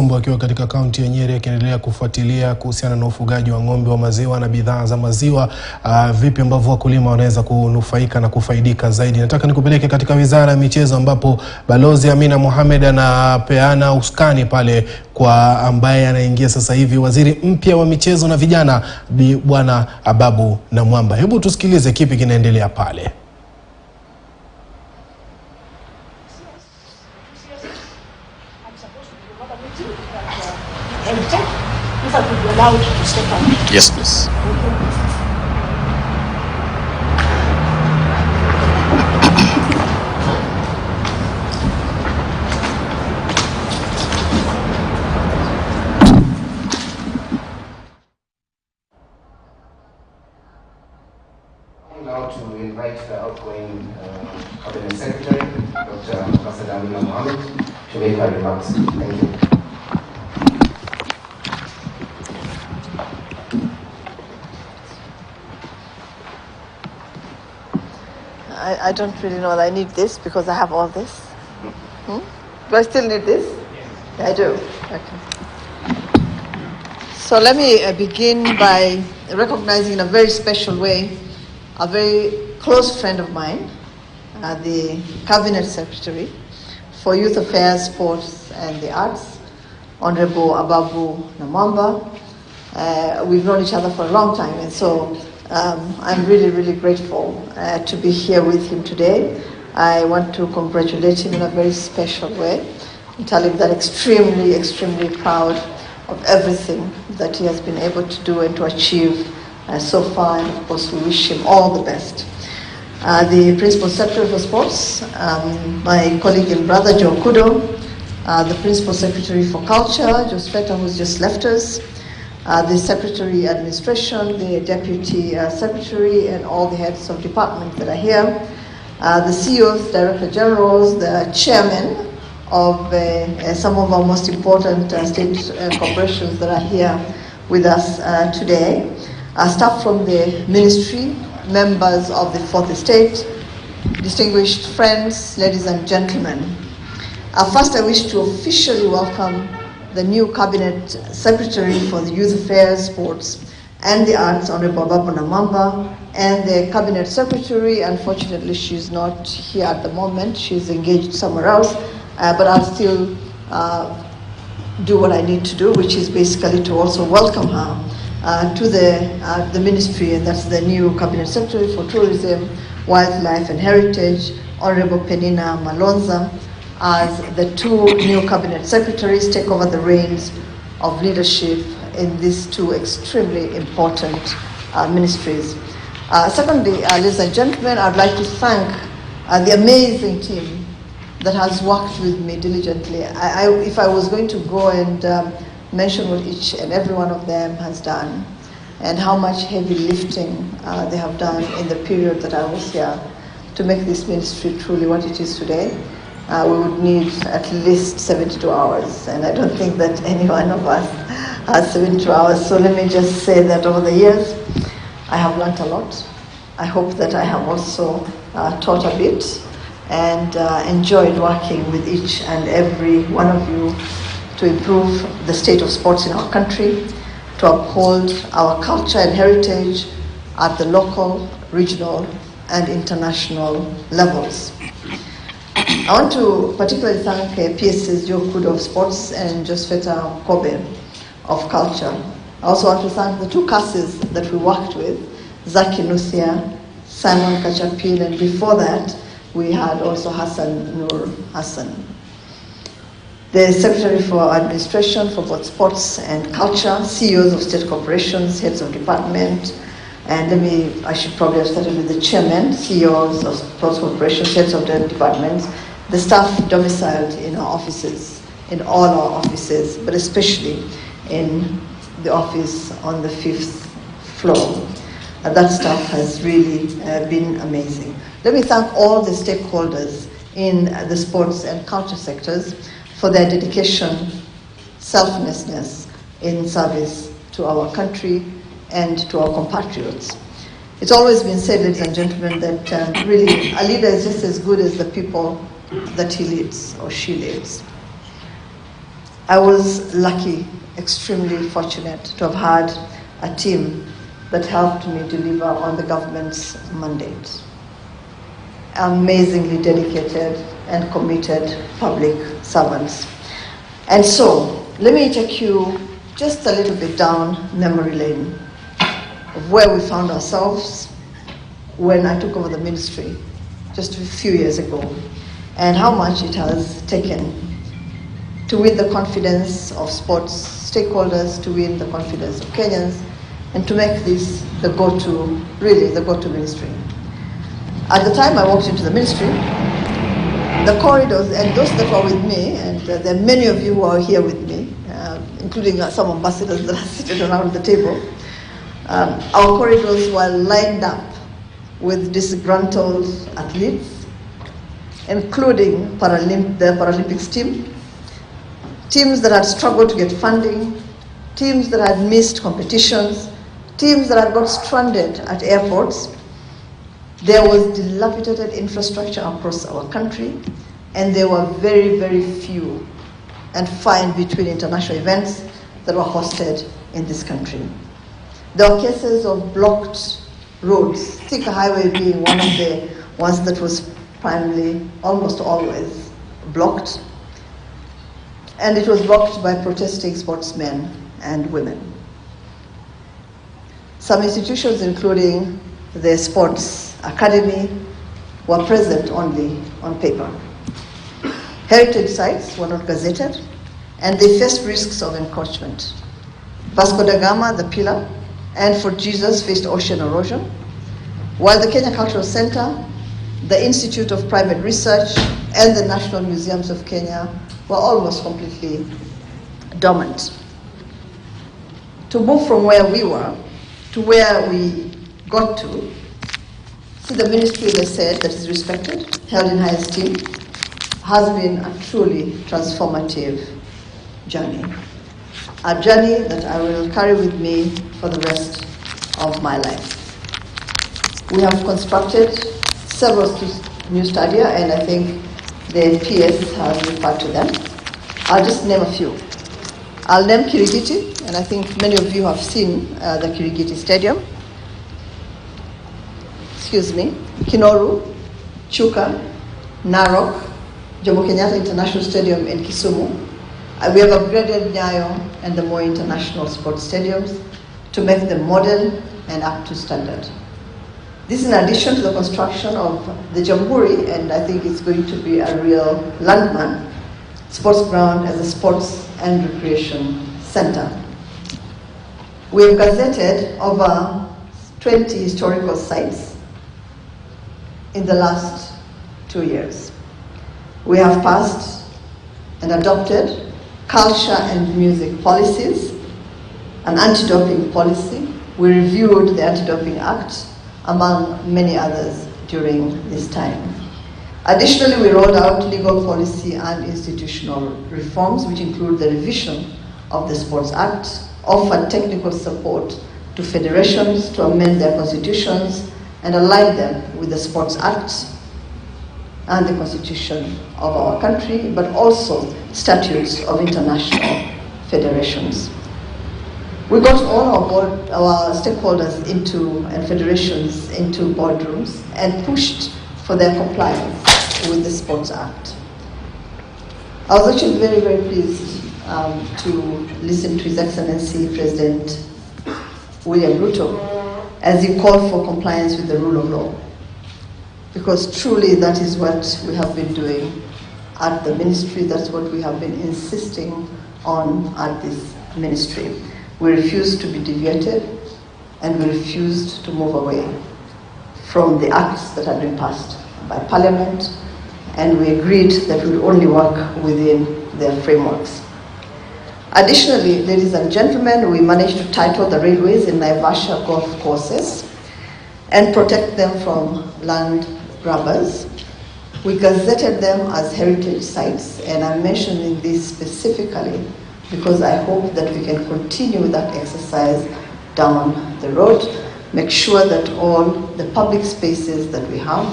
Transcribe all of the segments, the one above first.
Akiwa katika kaunti ya Nyeri akiendelea kufuatilia kuhusiana na ufugaji wa ng'ombe wa maziwa na bidhaa za maziwa, vipi ambavyo wakulima wanaweza kunufaika na kufaidika zaidi. Nataka nikupeleke katika Wizara ya Michezo ambapo Balozi Amina Mohamed anapeana usukani pale kwa ambaye anaingia sasa hivi waziri mpya wa michezo na vijana, Bwana Ababu Namwamba. Hebu tusikilize kipi kinaendelea pale. If I could be allowed to step up. Yes, please. Now to invite the outgoing Cabinet Secretary, Dr. Mombasa Road, to make her remarks. Thank you. I don't really know that I need this because I have all this. Do I still need this? Yeah, I do. Okay. So let me begin by recognizing in a very special way a very close friend of mine, the Cabinet Secretary for Youth Affairs, Sports and the Arts, Honorable Ababu Namwamba. We've known each other for a long time, and so I'm really, really grateful to be here with him today. I want to congratulate him in a very special way and tell him that extremely, extremely proud of everything that he has been able to do and to achieve so far, and of course we wish him all the best. The Principal Secretary for Sports, my colleague and brother Joe Kudo, the Principal Secretary for Culture, Joe Spector, who's just left us, the Secretary Administration, the Deputy Secretary, and all the heads of departments that are here, the CEOs, Director Generals, the Chairmen of some of our most important state corporations that are here with us today, staff from the Ministry, members of the Fourth Estate, distinguished friends, ladies and gentlemen. First, I wish to officially welcome the new Cabinet Secretary for the Youth Affairs, Sports and the Arts, Honorable Ababu Namwamba, and the Cabinet Secretary. Unfortunately, she's not here at the moment. She's engaged somewhere else, but I'll still do what I need to do, which is basically to also welcome her to the ministry, and that's the new Cabinet Secretary for Tourism, Wildlife and Heritage, Honorable Penina Malonza, as the two new Cabinet Secretaries take over the reins of leadership in these two extremely important ministries. Secondly, ladies and gentlemen, I'd like to thank the amazing team that has worked with me diligently. If I was going to go and mention what each and every one of them has done and how much heavy lifting they have done in the period that I was here to make this ministry truly what it is today, we would need at least 72 hours, and I don't think that any one of us has 72 hours. So let me just say that over the years, I have learned a lot. I hope that I have also taught a bit and enjoyed working with each and every one of you to improve the state of sports in our country, to uphold our culture and heritage at the local, regional, and international levels. I want to particularly thank PS's Joe Kudo of Sports and Josfeta Kobe of Culture. I also want to thank the two CASs that we worked with, Zaki Nusia, Simon Kachapil, and before that, we had also Hassan Nur Hassan. The Secretary for Administration for both Sports and Culture, CEOs of state corporations, heads of department, and I should probably have started with the Chairman, CEOs of sports corporations, heads of the departments, the staff domiciled in our offices, in all our offices, but especially in the office on the 5th floor. That staff has really been amazing. Let me thank all the stakeholders in the sports and culture sectors for their dedication, selflessness in service to our country and to our compatriots. It's always been said, ladies and gentlemen, that really a leader is just as good as the people that he leads or she leads. I was lucky, extremely fortunate to have had a team that helped me deliver on the government's mandate. Amazingly dedicated and committed public servants. And so, let me take you just a little bit down memory lane of where we found ourselves when I took over the ministry just a few years ago, and how much it has taken to win the confidence of sports stakeholders, to win the confidence of Kenyans, and to make this the go-to, really the go-to ministry. At the time I walked into the ministry, the corridors, and those that were with me, and there are many of you who are here with me, including some ambassadors that are seated around the table, our corridors were lined up with disgruntled athletes, including the Paralympics team, teams that had struggled to get funding, teams that had missed competitions, teams that had got stranded at airports. There was dilapidated infrastructure across our country, and there were very, very few and far in between international events that were hosted in this country. There were cases of blocked roads, Thika Highway being one of the ones that was primarily, almost always, blocked. And it was blocked by protesting sportsmen and women. Some institutions, including the Sports Academy, were present only on paper. Heritage sites were not gazetted, and they faced risks of encroachment. Vasco da Gama, the pillar, and Fort Jesus faced ocean erosion, while the Kenya Cultural Center, the Institute of Private Research, and the National Museums of Kenya were almost completely dormant. To move from where we were to where we got to, see the ministry, as I said, that is respected, held in high esteem, has been a truly transformative journey. A journey that I will carry with me for the rest of my life. We have constructed several new stadia, and I think the PS has referred to them. I'll just name a few. I'll name Kirigiti, and I think many of you have seen the Kirigiti Stadium. Kinoru, Chuka, Narok, Jomo Kenyatta International Stadium in Kisumu. We have upgraded Nyayo and the Moi International Sports Stadiums to make them modern and up to standard. This is in addition to the construction of the Jamhuri, and I think it's going to be a real landmark sports ground as a sports and recreation center. We have gazetted over 20 historical sites in the last 2 years. We have passed and adopted culture and music policies, an anti-doping policy. We reviewed the Anti-Doping Act, among many others, during this time. Additionally, we rolled out legal policy and institutional reforms, which include the revision of the Sports Act, offered technical support to federations to amend their constitutions and align them with the Sports Act and the constitution of our country, but also statutes of international federations. We got all our stakeholders and federations into boardrooms and pushed for their compliance with the Sports Act. I was actually very, very pleased to listen to His Excellency President William Ruto as he called for compliance with the rule of law, because truly that is what we have been doing at the ministry. That's what we have been insisting on at this ministry. We refused to be deviated, and we refused to move away from the acts that had been passed by Parliament, and we agreed that we would only work within their frameworks. Additionally, ladies and gentlemen, we managed to title the railways in Naivasha golf courses and protect them from land grabbers. We gazetted them as heritage sites, and I'm mentioning this specifically because I hope that we can continue that exercise down the road, make sure that all the public spaces that we have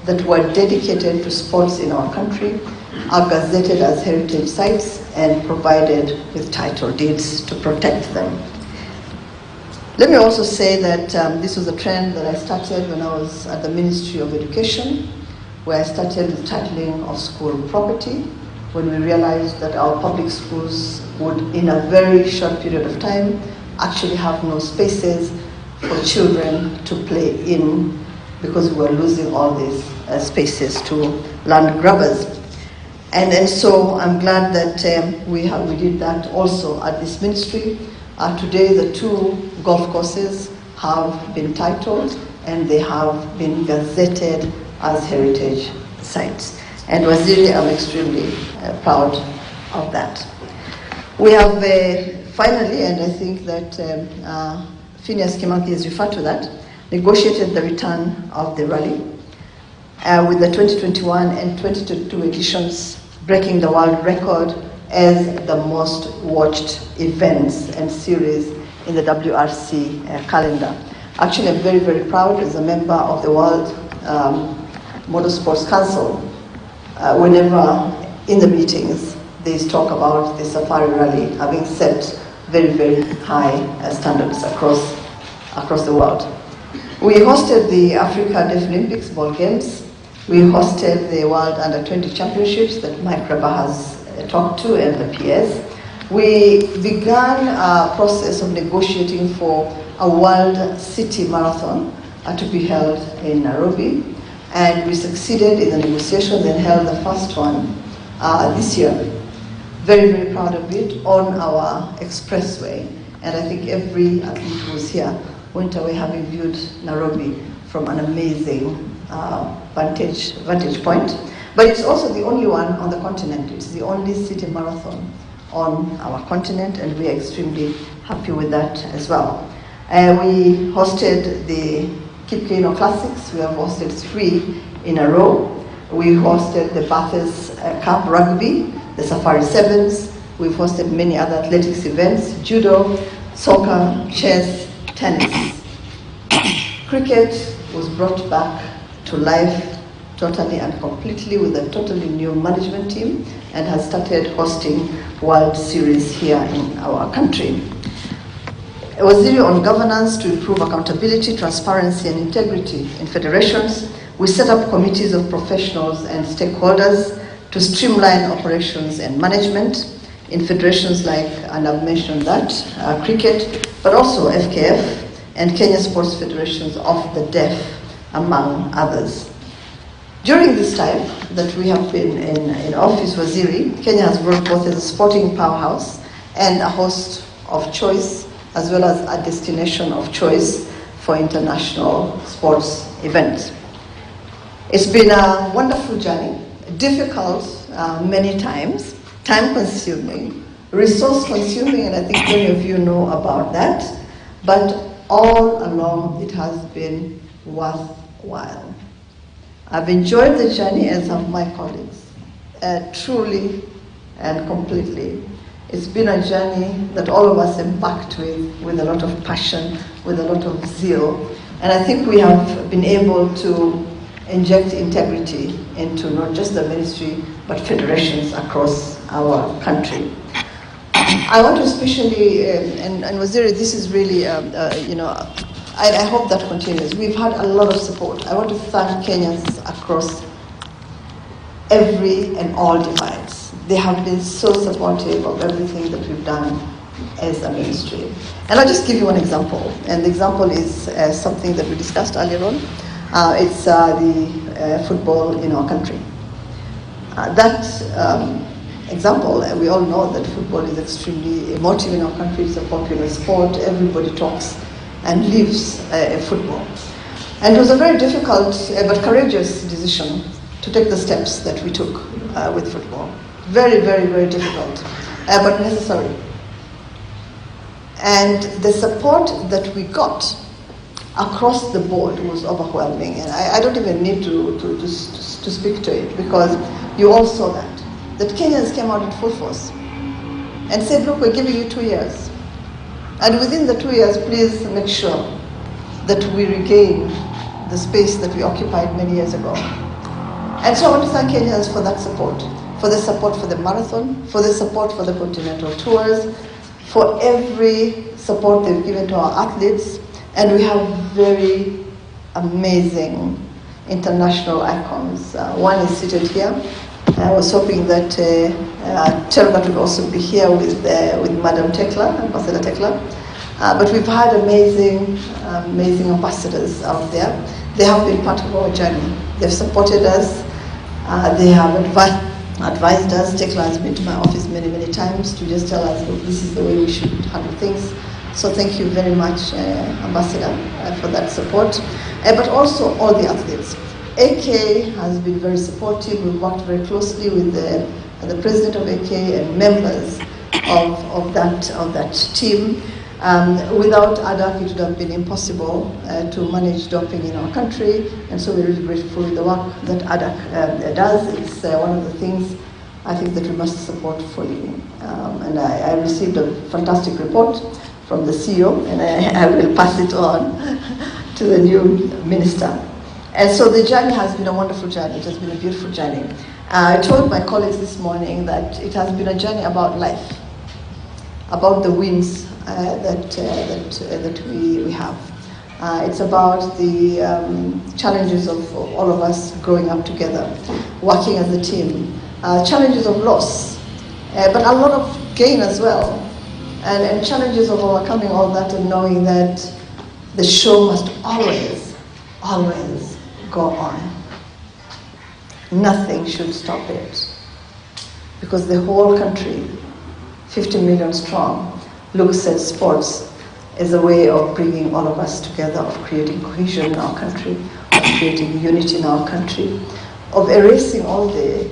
that were dedicated to sports in our country are gazetted as heritage sites, and provided with title deeds to protect them. Let me also say that this was a trend that I started when I was at the Ministry of Education, where I started with titling of school property, when we realized that our public schools would, in a very short period of time, actually have no spaces for children to play in, because we were losing all these spaces to land grabbers. And so I'm glad that we did that also at this ministry. Today the 2 golf courses have been titled and they have been gazetted as heritage sites. And Waziri, I'm extremely proud of that. We have finally, and I think that Phineas Kimathi has referred to that, negotiated the return of the rally with the 2021 and 2022 editions breaking the world record as the most watched events and series in the WRC calendar. Actually, I'm very, very proud as a member of the World Motorsports Council. Whenever in the meetings they talk about the Safari Rally having set very, very high standards across the world. We hosted the Africa Deaflympics Ball Games. We hosted the World Under-20 Championships that Mike Reba has talked to, and the PS. We began a process of negotiating for a World City Marathon to be held in Nairobi, and we succeeded in the negotiations and held the first one this year. Very, very proud of it, on our expressway, and I think every athlete who was here went away having viewed Nairobi from an amazing vantage point. But it's also the only one on the continent. It's the only city marathon on our continent, and we are extremely happy with that as well. We hosted the Kip Keino Classics. We have hosted 3 in a row. We hosted the Bathurst Cup Rugby, the Safari Sevens. We've hosted many other athletics events, judo, soccer, chess, tennis. Cricket was brought back to life totally and completely with a totally new management team, and has started hosting World Series here in our country. Waziri on governance to improve accountability, transparency and integrity in federations. We set up committees of professionals and stakeholders to streamline operations and management in federations like, and I've mentioned that, cricket, but also FKF and Kenya Sports Federations of the Deaf, among others. During this time that we have been in office, Waziri, Kenya has worked both as a sporting powerhouse and a host of choice, as well as a destination of choice for international sports events. It's been a wonderful journey, difficult many times, time-consuming, resource-consuming, and I think many of you know about that, but all along it has been worthwhile. I've enjoyed the journey, as have my colleagues, truly and completely. It's been a journey that all of us embarked with a lot of passion, with a lot of zeal, and I think we have been able to inject integrity into not just the ministry, but federations across our country. I want to especially, and Waziri, this is really, I hope that continues. We've had a lot of support. I want to thank Kenyans across every and all divides. They have been so supportive of everything that we've done as a ministry. And I'll just give you one example. And the example is something that we discussed earlier on. It's the football in our country. That example, we all know that football is extremely emotive in our country. It's a popular sport. Everybody talks and lives football. And it was a very difficult but courageous decision to take the steps that we took with football. Very, very, very difficult, but necessary. And the support that we got across the board was overwhelming. And I don't even need to speak to it, because you all saw that Kenyans came out in full force and said, look, we're giving you 2 years. And within the 2 years, please make sure that we regain the space that we occupied many years ago. And so I want to thank Kenyans for that support, for the support for the marathon, for the support for the continental tours, for every support they've given to our athletes. And we have very amazing international icons. One is seated here. I was hoping that Chelgat would also be here with Madam Tekla, Ambassador Tekla. But we've had amazing ambassadors out there. They have been part of our journey. They've supported us. They have advised us. Tekla has been to my office many, many times to just tell us, look, this is the way we should handle things. So thank you very much, Ambassador, for that support. But also all the athletes. AK has been very supportive. We've worked very closely with the president of AK and members of that team. Without ADAC, it would have been impossible to manage doping in our country, and so we're really grateful for the work that ADAC does. It's one of the things I think that we must support fully. And I received a fantastic report from the CEO, and I will pass it on to the new minister. And so the journey has been a wonderful journey. It has been a beautiful journey. I told my colleagues this morning that it has been a journey about life, about the wins that we have. It's about the challenges of all of us growing up together, working as a team, challenges of loss, but a lot of gain as well, and challenges of overcoming all that and knowing that the show must always, always go on. Nothing should stop it, because the whole country, 50 million strong, looks at sports as a way of bringing all of us together, of creating cohesion in our country, of creating unity in our country, of erasing all the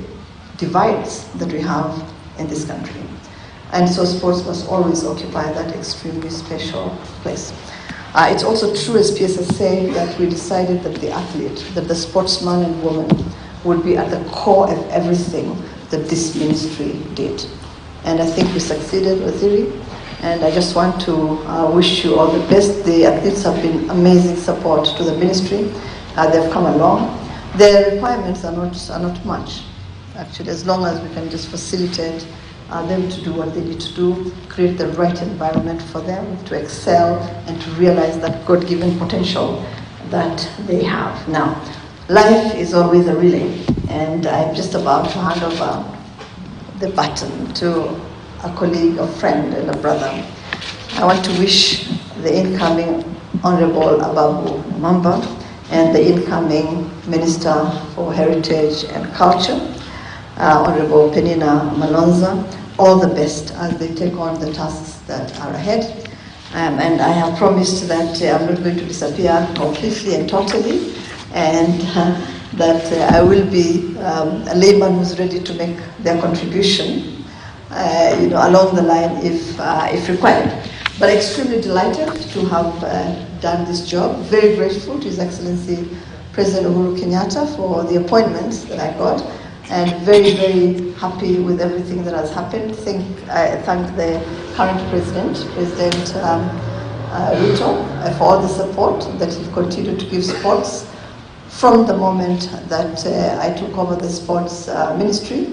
divides that we have in this country. And so sports must always occupy that extremely special place. It's also true, as PS has said, that we decided that the athlete, that the sportsman and woman would be at the core of everything that this ministry did. And I think we succeeded, Waziri. And I just want to wish you all the best. The athletes have been amazing support to the ministry. They've come along. Their requirements are not much, actually, as long as we can just facilitate them to do what they need to do, create the right environment for them to excel and to realize that God-given potential that they have. Now, life is always a relay, and I'm just about to hand over the baton to a colleague, a friend, and a brother. I want to wish the incoming Honorable Ababu Namwamba and the incoming Minister for Heritage and Culture, Honorable Penina Malonza, all the best as they take on the tasks that are ahead. And I have promised that I'm not going to disappear completely and totally, and that I will be a layman who's ready to make their contribution along the line if required. But extremely delighted to have done this job. Very grateful to His Excellency President Uhuru Kenyatta for the appointments that I got, and very, very happy with everything that has happened. I thank the current President Ruto, for all the support that he continued to give sports from the moment that I took over the sports ministry.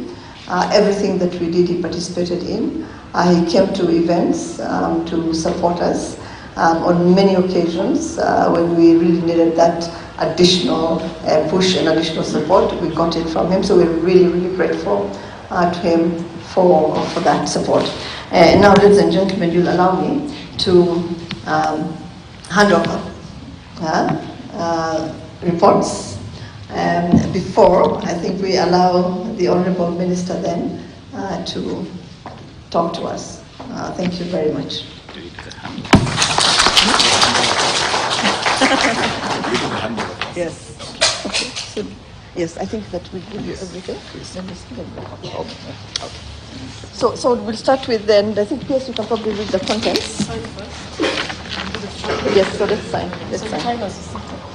Everything that we did, he participated in. He came to events to support us on many occasions when we really needed that additional push and additional support. We got it from him, so we're really, really grateful to him for that support. Now, ladies and gentlemen, you'll allow me to hand over reports. Before, I think we allow the Honourable Minister then to talk to us. Thank you very much. Yes. Okay. So, yes, I think that we give you everything. Okay. So we'll start with then. I think yes, you can probably read the contents. Yes. So let's sign.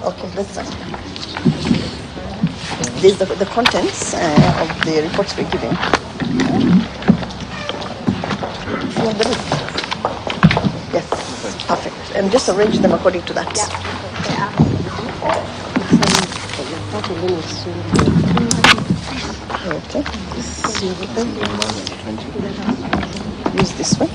Okay. Let's sign. These are the contents of the reports we're giving. Yes, perfect. And just arrange them according to that. Okay. Use this one.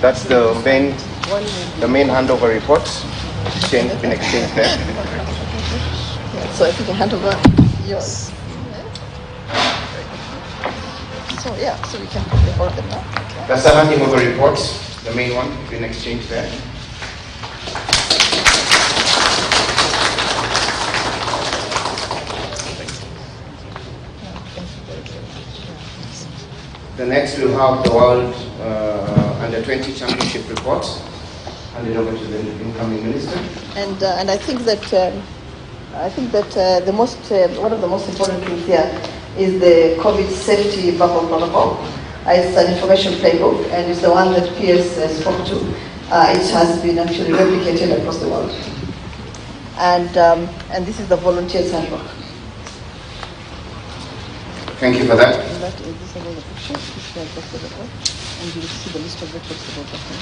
That's the main handover report. Been exchanged there. Yeah, so if you can hand over yours. So yeah, so we can record them now. Okay. That's the handing over report, the main one, been exchanged there. The next we'll have the World Under-20 Championship report, handed over to the incoming minister. And I think that the most one of the most important things here is the COVID safety bubble protocol. It's an information playbook, and it's the one that PS spoke to. It has been actually replicated across the world, and this is the volunteers handbook. Thank you for that. And that is this about the pictures, this is across the report, and you will see the list of records about the thing.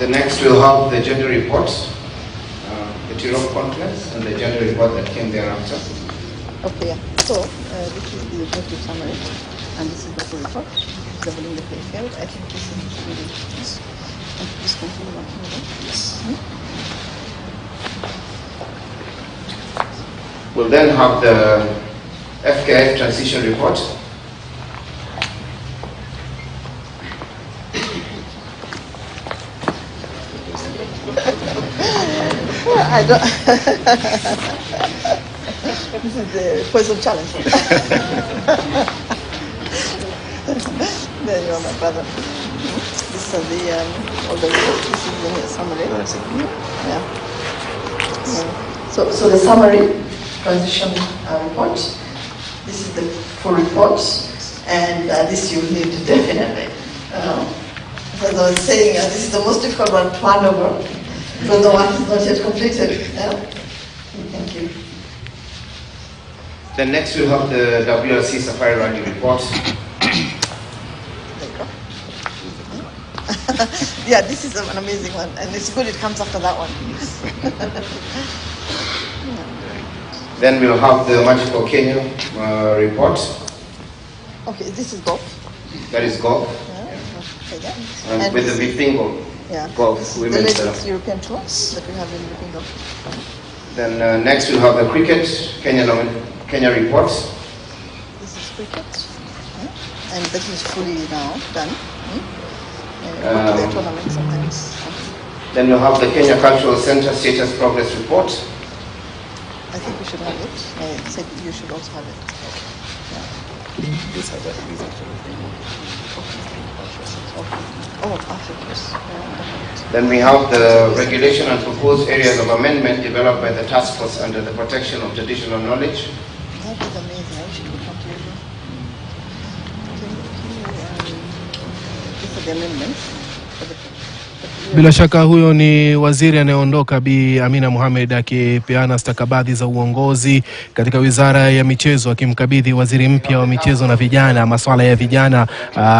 The next we'll have the gender reports, the Tirol conference, and the gender report that came thereafter. Okay, yeah. So this is the objective summary, and this is the full report. The volume that they failed. I think this is really yes. And please continue on. Yes. We'll then have the FKF transition report. I don't. This is the poison challenge. There you are, my brother. This is the all the this is the summary. Yeah. So the summary transition report. This is the full report, and this you need definitely. As I was saying, this is the most difficult one to hand over, because the one is not yet completed. Thank you. Then next we'll have the WRC Safari Rally report. Yeah, this is an amazing one, and it's good it comes after that one. Then we'll have the Magical Kenya report. Okay, this is golf. That is golf. Yeah. Okay, yeah. And with the Vipingo golf the women's latest European tours that we have in Vipingo. Then next we'll have the cricket Kenya report. This is cricket, and that is fully now done. The tournament sometimes. Then we'll have the Kenya Cultural Center status progress report. I think we should have it. I said you should also have it. This has that. These Then we have the regulation and proposed areas of amendment developed by the task force under the protection of traditional knowledge. That is amazing. I wish you could come to you. This is the amendment for the. Bila shaka huyo ni waziri anayeondoka Bi Amina Mohamed akipeana stakabadhi za uongozi katika wizara ya michezo, akimkabidhi waziri mpya wa michezo na vijana, masuala ya vijana,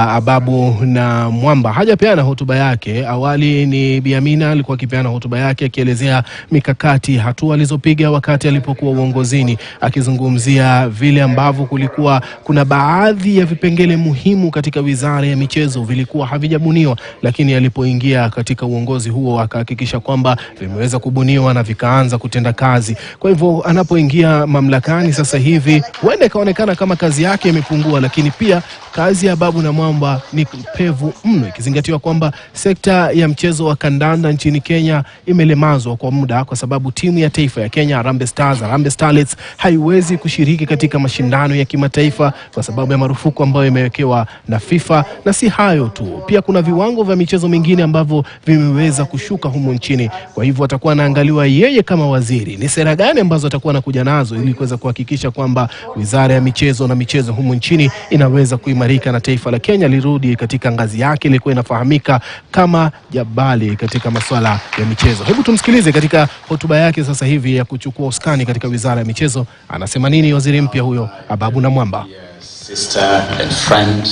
Ababu Namwamba. Hajapeana hotuba yake. Awali ni Bi Amina alikuwa akipeana hotuba yake akielezea mikakati, hatua alizopiga wakati alipokuwa uongozini, akizungumzia vile ambavyo kulikuwa kuna baadhi ya vipengele muhimu katika wizara ya michezo vilikuwa havijabuniwa, lakini alipoingia katika uongozi huo akahakikisha kwamba vimeweza kubuniwa na vikaanza kutenda kazi. Kwa hivyo anapoingia mamlakani sasa hivi huenda kaonekana kama kazi yake imepungua, lakini pia kazi ya Ababu Namwamba ni pevu mno, ikizingatiwa kwamba sekta ya mchezo wa kandanda nchini Kenya imelemazwa kwa muda kwa sababu timu ya taifa ya Kenya Harambee Starlets haiwezi kushiriki katika mashindano ya kimataifa kwa sababu ya marufuku ambayo imewekewa na FIFA. Na si hayo tu, pia kuna viwango vya michezo mingine ambavyo vimeweza kushuka humu nchini. Kwa hivyo atakuwa anaangaliwa yeye kama waziri ni sera gani ambazo atakuwa anakuja nazo ili kuweza kuhakikisha kwamba wizara ya michezo na michezo humu nchini inaweza kuimarika na taifa la Kenya lirudi katika ngazi yake ilikuwa inafahamika kama jabali katika masuala ya michezo. Hebu tumsikilize katika hotuba yake sasa hivi ya kuchukua usukani katika wizara ya michezo. Anasema nini waziri mpya huyo Ababu Namwamba? Sister and friend,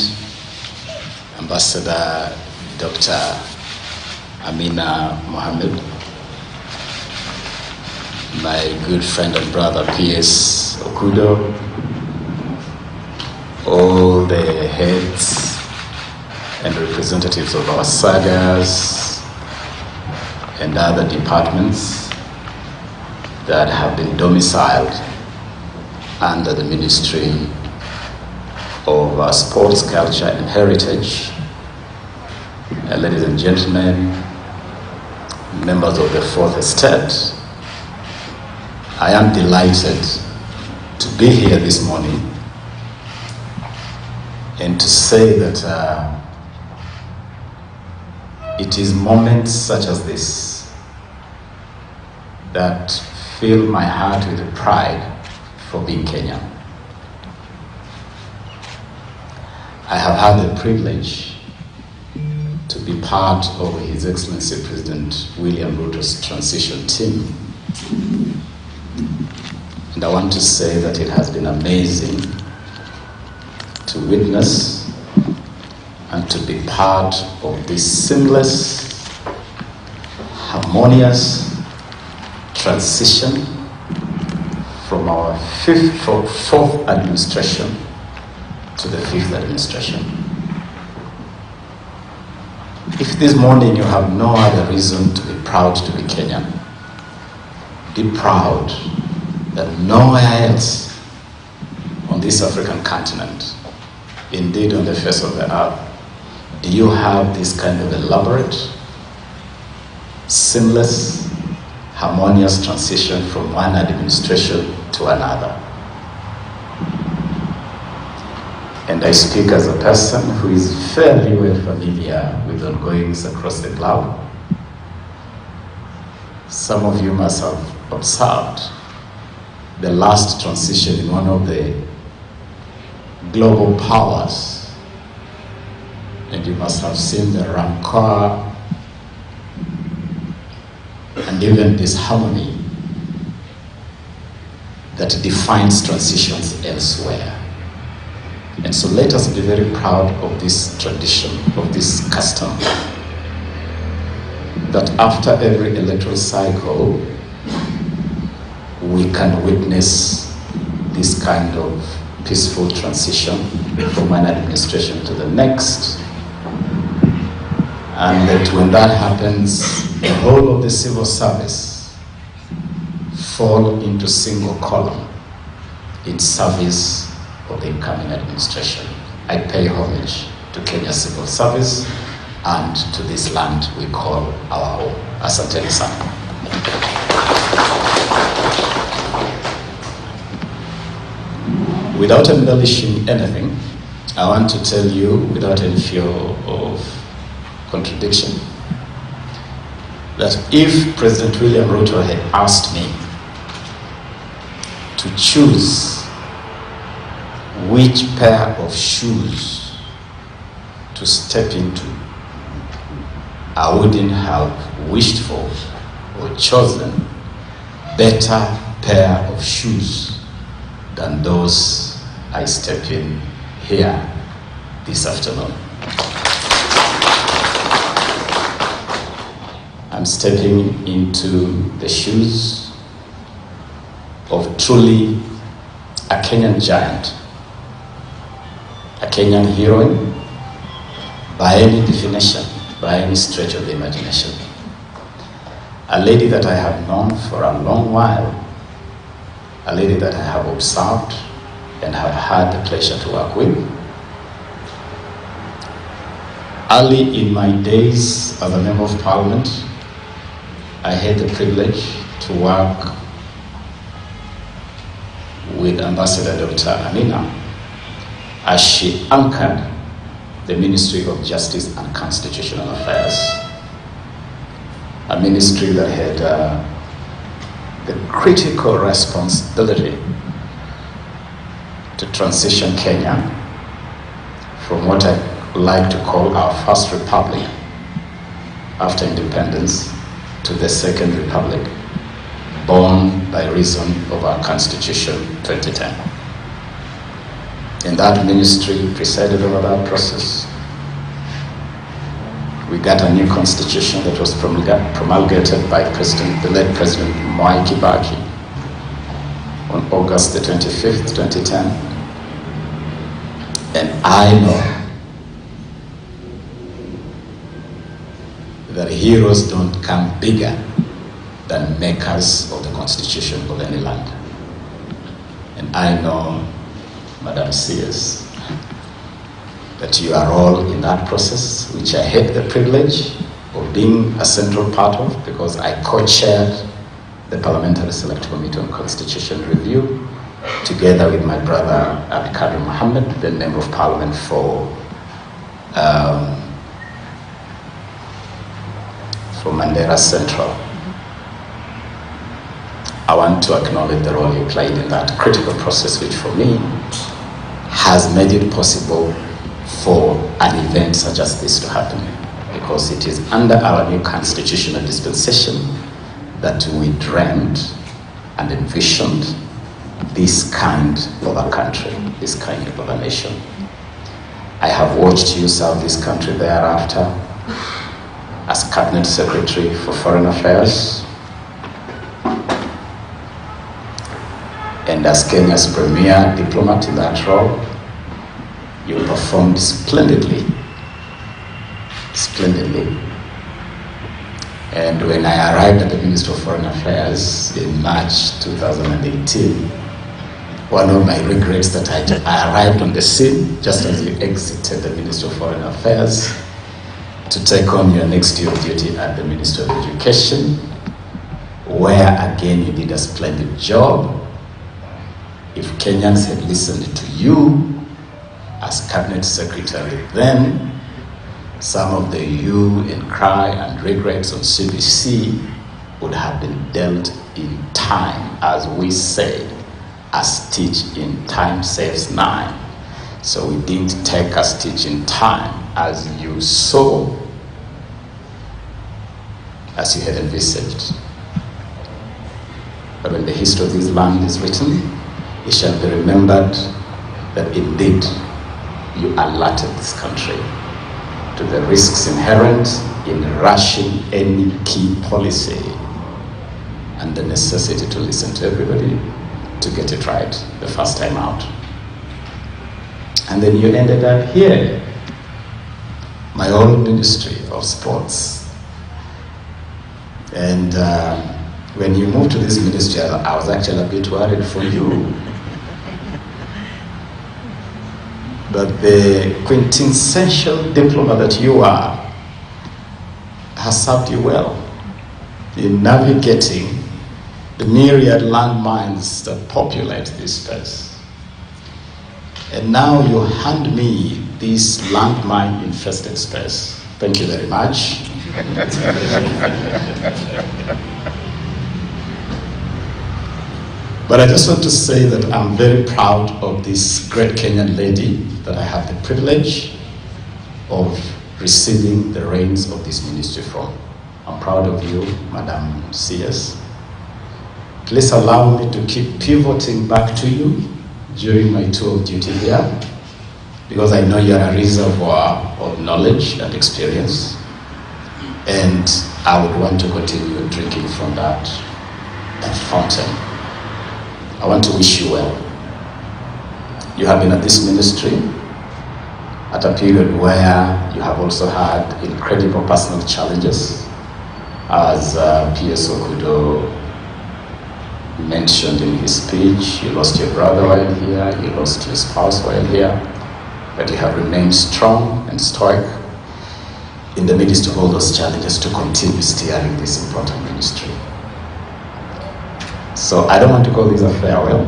Ambassador Dr. Amina Mohammed, my good friend and brother P.S. Okudo, all the heads and representatives of our sagas and other departments that have been domiciled under the Ministry of Sports, Culture and Heritage. Ladies and gentlemen, members of the Fourth Estate, I am delighted to be here this morning and to say that it is moments such as this that fill my heart with pride for being Kenyan. I have had the privilege to be part of His Excellency President William Ruto's transition team. And I want to say that it has been amazing to witness and to be part of this seamless, harmonious transition from our fourth administration to the fifth administration. If this morning you have no other reason to be proud to be Kenyan, be proud that nowhere else on this African continent, indeed on the face of the earth, do you have this kind of elaborate, seamless, harmonious transition from one administration to another. And I speak as a person who is fairly well familiar with ongoings across the globe. Some of you must have observed the last transition in one of the global powers, and you must have seen the rancor and even disharmony that defines transitions elsewhere. And so let us be very proud of this tradition, of this custom, that after every electoral cycle, we can witness this kind of peaceful transition from one administration to the next. And that when that happens, the whole of the civil service fall into single column in service of the incoming administration. I pay homage to Kenya's civil service and to this land we call our home. Asanteni sana. Without embellishing anything, I want to tell you, without any fear of contradiction, that if President William Ruto had asked me to choose which pair of shoes to step into, I wouldn't have wished for or chosen better pair of shoes than those I step in here this afternoon. I'm stepping into the shoes of truly a Kenyan giant, a Kenyan heroine by any definition, by any stretch of the imagination. A lady that I have known for a long while, a lady that I have observed and have had the pleasure to work with, Early in my days as a Member of Parliament, I had the privilege to work with Ambassador Dr. Amina as she anchored the Ministry of Justice and Constitutional Affairs, a ministry that had the critical responsibility to transition Kenya from what I like to call our first republic after independence to the second republic, born by reason of our Constitution 2010. And that ministry presided over that process. We got a new constitution that was promulgated by the late President Mwai Kibaki on August the 25th, 2010. And I know that heroes don't come bigger than makers of the constitution of any land. And I know, Madam CS, that you are all in that process, which I had the privilege of being a central part of, because I co-chaired the Parliamentary Select Committee on Constitution Review, together with my brother Abdikadir Mohammed, then Member of Parliament for Mandera Central. I want to acknowledge the role you played in that critical process, which for me has made it possible for an event such as this to happen, because it is under our new constitutional dispensation that we dreamed and envisioned this kind of a country, this kind of a nation. I have watched you serve this country thereafter as Cabinet Secretary for Foreign Affairs and as Kenya's premier diplomat in that role. You performed splendidly. And when I arrived at the Ministry of Foreign Affairs in March 2018, one of my regrets that I arrived on the scene just as you exited the Ministry of Foreign Affairs to take on your next year of duty at the Ministry of Education, where again you did a splendid job. If Kenyans had listened to you as Cabinet Secretary then, some of the hue and cry and regrets on CBC would have been dealt in time, as we say, a stitch in time saves 9. So we didn't take a stitch in time as you saw, as you had envisaged. But when the history of this land is written, it shall be remembered that indeed you alerted this country to the risks inherent in rushing any key policy and the necessity to listen to everybody to get it right the first time out. And then you ended up here, my own Ministry of Sports. And when you moved to this ministry, I was actually a bit worried for you. But the quintessential diplomat that you are has served you well in navigating the myriad landmines that populate this space. And now you hand me this landmine-infested space. Thank you very much. But I just want to say that I'm very proud of this great Kenyan lady that I have the privilege of receiving the reins of this ministry from. I'm proud of you, Madam CS. Please allow me to keep pivoting back to you during my tour of duty here, because I know you're a reservoir of knowledge and experience, and I would want to continue drinking from that fountain. I want to wish you well. You have been at this ministry at a period where you have also had incredible personal challenges, as P.S. Okudo mentioned in his speech. You lost your brother while here, you lost your spouse while here, but you have remained strong and stoic. in the midst of all those challenges, to continue steering this important ministry. So I don't want to call this a farewell.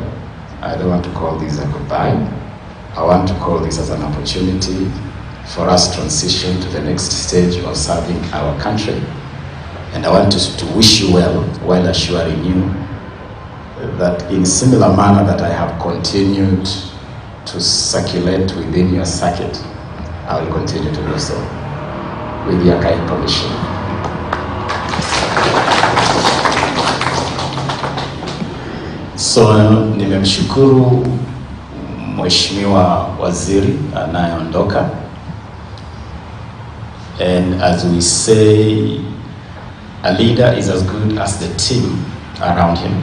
I don't want to call this a goodbye. I want to call this as an opportunity for us to transition to the next stage of serving our country. And I want to wish you well, while assuring you that in similar manner that I have continued to circulate within your circuit, I will continue to do so, with your kind permission. So nimemshukuru Mheshimiwa Waziri anayeondoka, and as we say, a leader is as good as the team around him.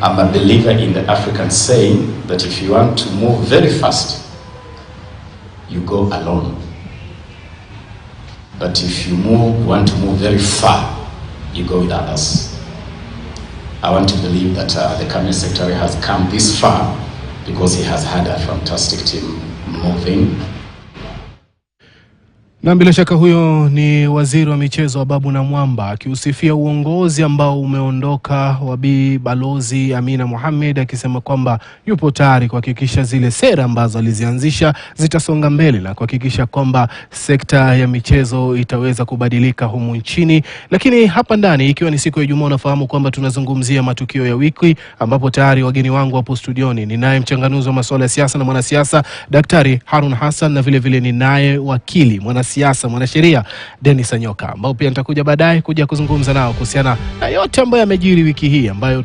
I'm a believer in the African saying that if you want to move very fast, you go alone. But if you want to move very far, you go with others. I want to believe that the Cabinet Secretary has come this far because he has had a fantastic team moving. Na bila shaka huyo ni waziri wa michezo Ababu Namwamba akiusifia uongozi ambao umeondoka wa Bi Balozi Amina Mohamed, akisema kwamba yupo tayari kuhakikisha zile sera ambazo alizianzisha zitasonga mbele na kuhakikisha kwamba sekta ya michezo itaweza kubadilika humu nchini. Lakini hapa ndani, ikiwa ni siku ya Ijumaa, unafahamu kwamba tunazungumzia matukio ya wiki, ambapo tayari wageni wangu hapo studioni ni naye mchanganuzi wa masuala ya siasa na mwanasiasa Daktari Harun Hassan, na vile vile ni naye wakili mwanasheria Dennis Anyoka, ambao pia nitakuja baadaye kuja kuzungumza nao kuhusiana na yote ambayo yamejiri wiki hii ambayo